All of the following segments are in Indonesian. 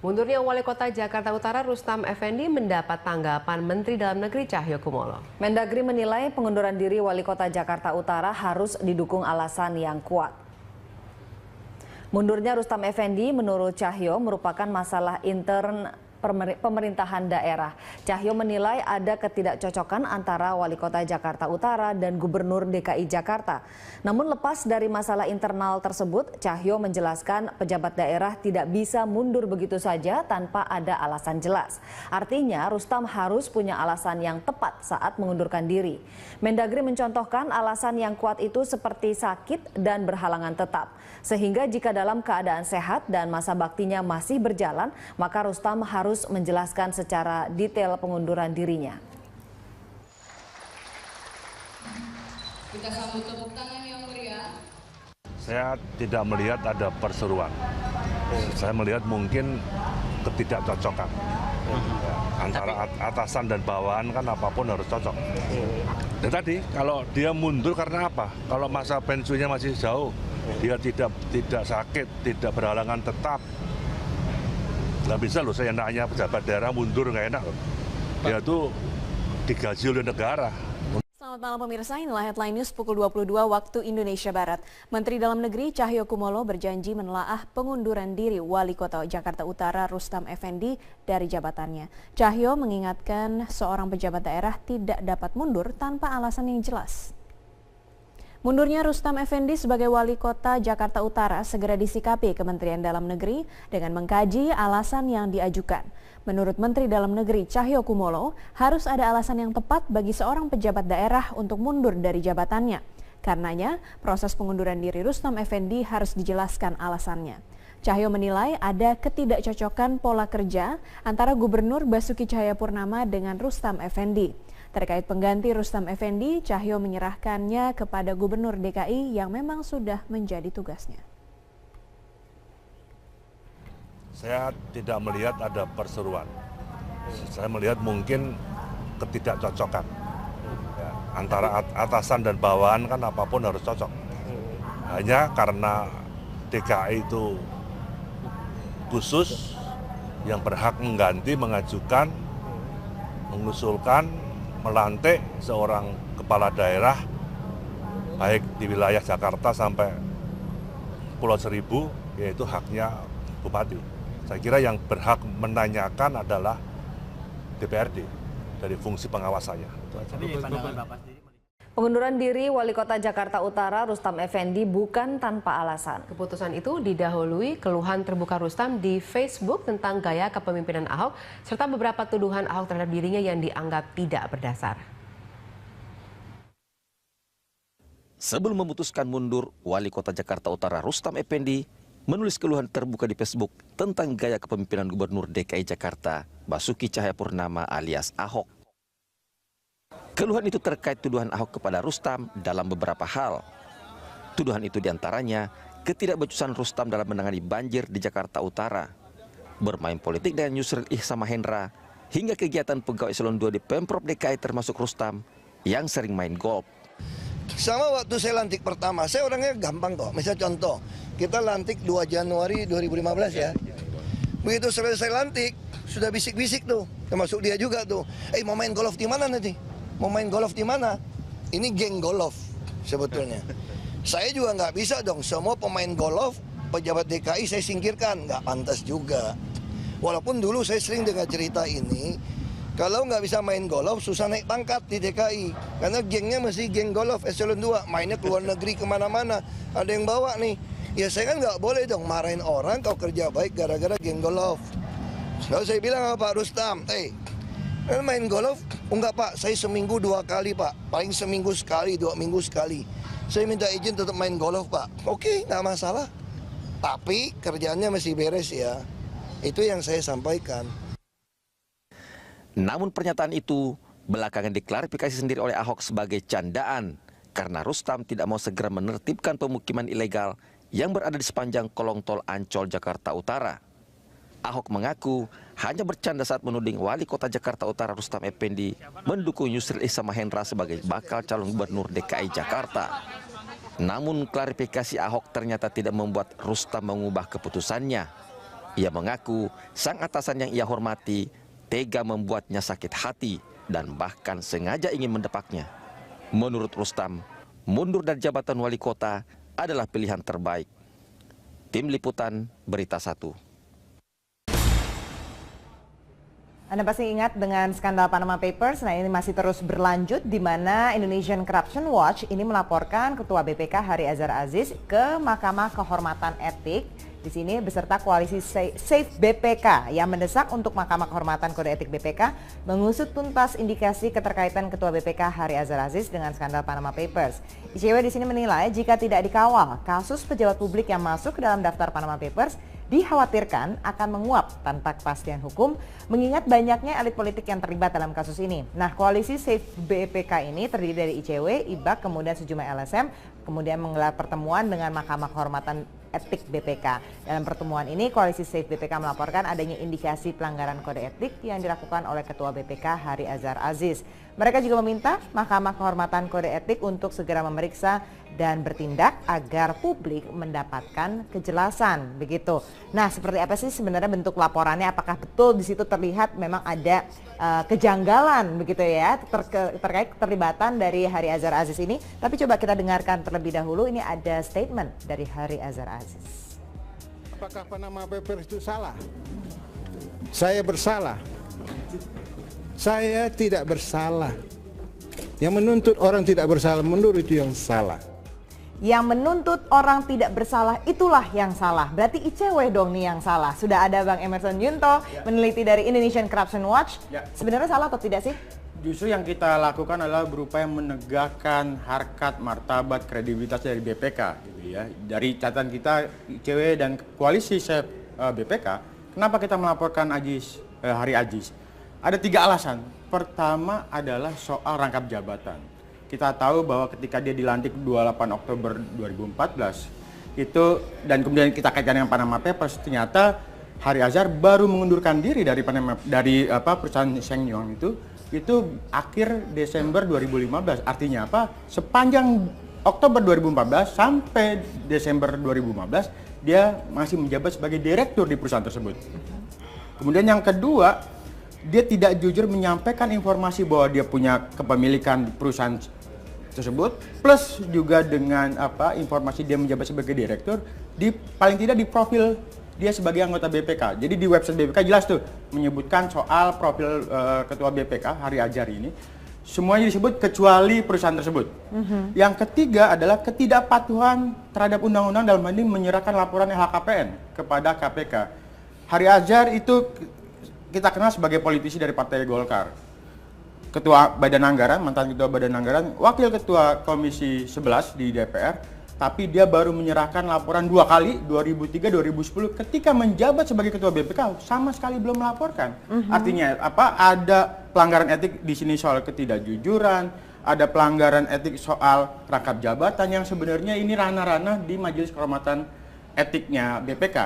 Mundurnya Wali Kota Jakarta Utara Rustam Effendi mendapat tanggapan Menteri Dalam Negeri Cahyokumolo. Mendagri menilai pengunduran diri Wali Kota Jakarta Utara harus didukung alasan yang kuat. Mundurnya Rustam Effendi menurut Cahyo merupakan masalah intern pemerintahan daerah. Cahyo menilai ada ketidakcocokan antara Wali Kota Jakarta Utara dan Gubernur DKI Jakarta. Namun lepas dari masalah internal tersebut, Cahyo menjelaskan pejabat daerah tidak bisa mundur begitu saja tanpa ada alasan jelas. Artinya Rustam harus punya alasan yang tepat saat mengundurkan diri. Mendagri mencontohkan alasan yang kuat itu seperti sakit dan berhalangan tetap. Sehingga jika dalam keadaan sehat dan masa baktinya masih berjalan, maka Rustam harus menjelaskan secara detail pengunduran dirinya. Kita sambut tepuk tangan yang meriah. Saya tidak melihat ada perseruan. Saya melihat mungkin ketidakcocokan. Antara atasan dan bawahan kan apapun harus cocok. Dan tadi kalau dia mundur karena apa? Kalau masa pensiunnya masih jauh, dia tidak sakit, tidak berhalangan tetap. Nggak bisa loh saya nanya pejabat daerah mundur, nggak enak loh. Dia tuh digaji oleh negara. Selamat malam pemirsa, inilah Headline News pukul 22 waktu Indonesia Barat. Menteri Dalam Negeri Cahyokumolo berjanji menelaah pengunduran diri Wali Kota Jakarta Utara Rustam Effendi dari jabatannya. Cahyo mengingatkan seorang pejabat daerah tidak dapat mundur tanpa alasan yang jelas. Mundurnya Rustam Effendi sebagai Wali Kota Jakarta Utara segera disikapi Kementerian Dalam Negeri dengan mengkaji alasan yang diajukan. Menurut Menteri Dalam Negeri Cahyokumolo, harus ada alasan yang tepat bagi seorang pejabat daerah untuk mundur dari jabatannya. Karenanya, proses pengunduran diri Rustam Effendi harus dijelaskan alasannya. Cahyo menilai ada ketidakcocokan pola kerja antara Gubernur Basuki Cahayapurnama dengan Rustam Effendi. Terkait pengganti Rustam Effendi, Cahyo menyerahkannya kepada Gubernur DKI yang memang sudah menjadi tugasnya. Saya tidak melihat ada perseruan. Saya melihat mungkin ketidakcocokan. Antara atasan dan bawahan kan apapun harus cocok. Hanya karena DKI itu khusus yang berhak mengganti, mengajukan, mengusulkan, melantik seorang kepala daerah baik di wilayah Jakarta sampai Pulau Seribu, yaitu haknya bupati. Saya kira yang berhak menanyakan adalah DPRD dari fungsi pengawasannya. Pengunduran diri Wali Kota Jakarta Utara Rustam Effendi bukan tanpa alasan. Keputusan itu didahului keluhan terbuka Rustam di Facebook tentang gaya kepemimpinan Ahok serta beberapa tuduhan Ahok terhadap dirinya yang dianggap tidak berdasar. Sebelum memutuskan mundur, Wali Kota Jakarta Utara Rustam Effendi menulis keluhan terbuka di Facebook tentang gaya kepemimpinan Gubernur DKI Jakarta Basuki Cahayapurnama alias Ahok. Keluhan itu terkait tuduhan Ahok kepada Rustam dalam beberapa hal. Tuduhan itu diantaranya ketidakbecusan Rustam dalam menangani banjir di Jakarta Utara, bermain politik dengan Yusril Ihsamahendra, hingga kegiatan pegawai eselon 2 di Pemprov DKI termasuk Rustam yang sering main golf. Sama waktu saya lantik pertama, saya orangnya gampang kok. Misalnya contoh, kita lantik 2 Januari 2015 ya. Begitu selesai lantik, sudah bisik-bisik tuh, termasuk dia juga tuh. Mau main golf di mana nanti? Mau main golf di mana? Ini geng golf sebetulnya. Saya juga nggak bisa dong, semua pemain golf, pejabat DKI saya singkirkan. Nggak pantas juga. Walaupun dulu saya sering dengar cerita ini, kalau nggak bisa main golf, susah naik pangkat di DKI. Karena gengnya masih geng golf eselon 2, mainnya ke luar negeri kemana-mana. Ada yang bawa nih. Ya saya kan nggak boleh dong marahin orang kau kerja baik gara-gara geng golf. Lalu saya bilang sama Pak Rustam, main golf? Enggak Pak, saya seminggu 2 kali Pak. Paling seminggu sekali, 2 minggu sekali. Saya minta izin tetap main golf Pak. Oke, nggak masalah. Tapi kerjaannya masih beres ya. Itu yang saya sampaikan. Namun pernyataan itu belakangan diklarifikasi sendiri oleh Ahok sebagai candaan karena Rustam tidak mau segera menertibkan pemukiman ilegal yang berada di sepanjang kolong tol Ancol Jakarta Utara. Ahok mengaku hanya bercanda saat menuding Wali Kota Jakarta Utara Rustam Effendi mendukung Yusril Ihsamahendra sebagai bakal calon gubernur DKI Jakarta. Namun klarifikasi Ahok ternyata tidak membuat Rustam mengubah keputusannya. Ia mengaku sang atasan yang ia hormati tega membuatnya sakit hati dan bahkan sengaja ingin mendepaknya. Menurut Rustam, mundur dari jabatan wali kota adalah pilihan terbaik. Tim Liputan Berita 1. Anda pasti ingat dengan skandal Panama Papers. Nah, ini masih terus berlanjut di mana Indonesian Corruption Watch ini melaporkan Ketua BPK Hari Azhar Aziz ke Mahkamah Kehormatan Etik. Di sini beserta koalisi Safe BPK yang mendesak untuk Mahkamah Kehormatan Kode Etik BPK mengusut tuntas indikasi keterkaitan Ketua BPK Hari Azhar Aziz dengan skandal Panama Papers. ICW di sini menilai jika tidak dikawal, kasus pejabat publik yang masuk ke dalam daftar Panama Papers dikhawatirkan akan menguap tanpa kepastian hukum, mengingat banyaknya elit politik yang terlibat dalam kasus ini. Nah, koalisi Safe BPK ini terdiri dari ICW, IBAK, kemudian sejumlah LSM, kemudian menggelar pertemuan dengan Mahkamah Kehormatan Etik BPK. Dalam pertemuan ini, koalisi Safe BPK melaporkan adanya indikasi pelanggaran kode etik yang dilakukan oleh Ketua BPK Hari Azhar Aziz. Mereka juga meminta Mahkamah Kehormatan Kode Etik untuk segera memeriksa dan bertindak agar publik mendapatkan kejelasan. Begitu. Nah, seperti apa sih sebenarnya bentuk laporannya? Apakah betul di situ terlihat memang ada kejanggalan begitu ya terkait keterlibatan dari Hari Azhar Aziz ini? Tapi coba kita dengarkan terlebih dahulu. Ini ada statement dari Hari Azhar Aziz. Apakah Panama Papers itu salah? Saya bersalah. Saya tidak bersalah. Yang menuntut orang tidak bersalah mundur itu yang salah. Yang menuntut orang tidak bersalah itulah yang salah. Berarti ICW dong nih yang salah. Sudah ada Bang Emerson Yunto meneliti dari Indonesian Corruption Watch. Sebenarnya salah atau tidak sih? Justru yang kita lakukan adalah berupaya menegakkan harkat, martabat, kredibilitas dari BPK gitu ya. Dari catatan kita ICW dan koalisi BPK, kenapa kita melaporkan Hari Aziz? Ada 3 alasan. Pertama adalah soal rangkap jabatan. Kita tahu bahwa ketika dia dilantik 28 Oktober 2014 itu dan kemudian kita kaitkan dengan Panama Papers, ternyata Hari Azhar baru mengundurkan diri dari perusahaan Shenyang itu akhir Desember 2015. Artinya apa? Sepanjang Oktober 2014 sampai Desember 2015 dia masih menjabat sebagai direktur di perusahaan tersebut. Kemudian yang kedua, dia tidak jujur menyampaikan informasi bahwa dia punya kepemilikan perusahaan tersebut, plus juga dengan informasi dia menjabat sebagai direktur, paling tidak di profil dia sebagai anggota BPK. Jadi di website BPK jelas tuh menyebutkan soal profil Ketua BPK Hari Azhar ini, semuanya disebut kecuali perusahaan tersebut. Yang ketiga adalah ketidakpatuhan terhadap undang-undang dalam hal ini menyerahkan laporan LHKPN kepada KPK. Hari Azhar itu kita kenal sebagai politisi dari Partai Golkar, Ketua Badan Anggaran, mantan Ketua Badan Anggaran, Wakil Ketua Komisi 11 di DPR, tapi dia baru menyerahkan laporan 2 kali, 2003-2010, ketika menjabat sebagai Ketua BPK, sama sekali belum melaporkan. Artinya ada pelanggaran etik di sini soal ketidakjujuran, ada pelanggaran etik soal rangkap jabatan yang sebenarnya ini ranah-ranah di Majelis Kehormatan Etiknya BPK.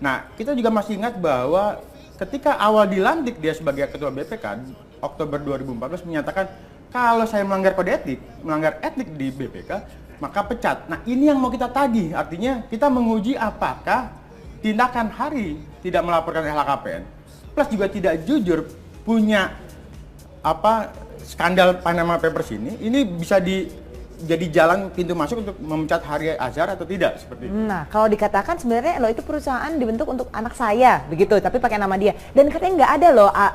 Nah, kita juga masih ingat bahwa ketika awal dilantik dia sebagai Ketua BPK, Oktober 2014 menyatakan kalau saya melanggar kode etik, melanggar etik di BPK, maka pecat. Nah, ini yang mau kita tagih. Artinya kita menguji apakah tindakan Hari tidak melaporkan LHKPN, plus juga tidak jujur punya skandal Panama Papers ini bisa jadi jalan pintu masuk untuk memecat Hari Azhar atau tidak seperti itu. Nah, kalau dikatakan sebenarnya itu perusahaan dibentuk untuk anak saya begitu, tapi pakai nama dia. Dan katanya nggak ada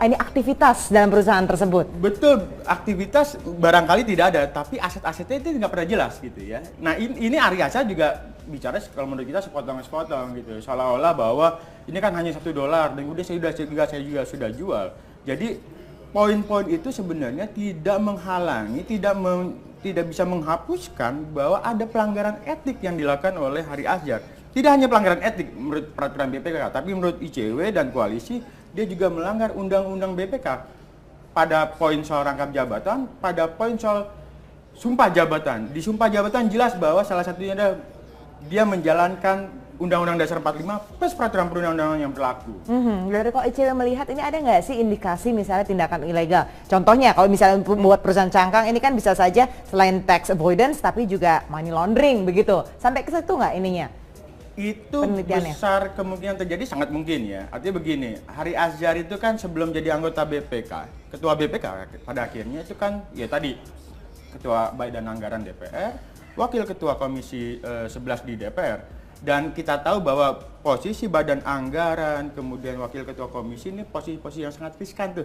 ini aktivitas dalam perusahaan tersebut. Betul, aktivitas barangkali tidak ada, tapi aset-asetnya itu nggak pernah jelas gitu ya. Nah, ini Hari Azhar juga bicara kalau menurut kita sepotong-sepotong gitu, seolah-olah bahwa ini kan hanya $1 dan udah saya juga sudah jual. Jadi poin-poin itu sebenarnya tidak menghalangi, tidak bisa menghapuskan bahwa ada pelanggaran etik yang dilakukan oleh Hari Azhar. Tidak hanya pelanggaran etik menurut peraturan BPK, tapi menurut ICW dan koalisi, dia juga melanggar undang-undang BPK. Pada poin soal rangkap jabatan, pada poin soal sumpah jabatan. Di sumpah jabatan jelas bahwa salah satunya adalah dia menjalankan Undang-Undang Dasar 45 plus peraturan perundang-undangan yang berlaku. Dari kok ICW melihat ini ada nggak sih indikasi misalnya tindakan ilegal? Contohnya kalau misalnya buat perusahaan cangkang ini kan bisa saja selain tax avoidance tapi juga money laundering begitu. Sampai ke situ nggak ininya? Itu penelitiannya? besar kemungkinan terjadi, sangat mungkin ya. Artinya begini, Hari Azhar itu kan sebelum jadi anggota BPK, ketua BPK pada akhirnya itu kan ya tadi ketua Badan Anggaran DPR, wakil ketua Komisi 11 di DPR. Dan kita tahu bahwa posisi Badan Anggaran, kemudian wakil ketua komisi ini posisi-posisi yang sangat riskan tuh.